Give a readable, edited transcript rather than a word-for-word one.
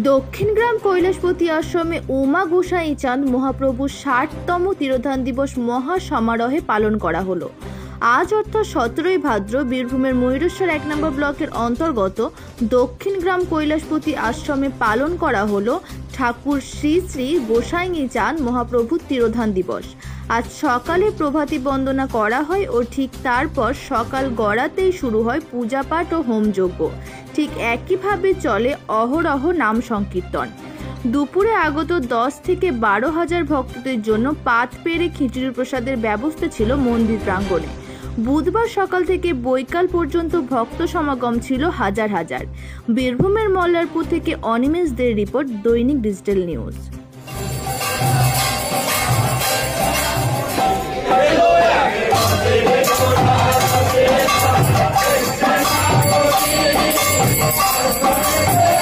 দক্ষিণগ্রাম কৈলাসপতি আশ্রমে উমা গোসাই চাঁদ মহাপ্রভুর ৬০তম তিরোধান দিবস মহা সমারোহে পালন করা হলো। আজ অর্থাৎ ১৭ই ভাদ্র বীরভূমের ময়ূরেশ্বর ১ নম্বর ব্লকের অন্তর্গত দক্ষিণগ্রাম কৈলাসপতি আশ্রমে পালন করা হলো ঠাকুর শ্রী শ্রী গোসাই চাঁদ মহাপ্রভুর তিরোধান দিবস। আজ সকালে প্রভাতী বন্দনা করা হয় ও ঠিক তারপর সকাল গড়াতেই শুরু হয় পূজা পাঠ ও হোমযজ্ঞ। ঠিক একইভাবে চলে অহরহ নাম সংকীর্তন। দুপুরে আগত ১০ থেকে ১২,০০০ ভক্তদের জন্য পাত পেরে খিচুড়ি প্রসাদের ব্যবস্থা ছিল মন্দির প্রাঙ্গণে। বুধবার সকাল থেকে বৈকাল পর্যন্ত ভক্ত সমাগম ছিল হাজার হাজার। বীরভূমের মল্লারপুর থেকে অনিমেষ দের রিপোর্ট, দৈনিক ডিজিটাল নিউজ। Hey!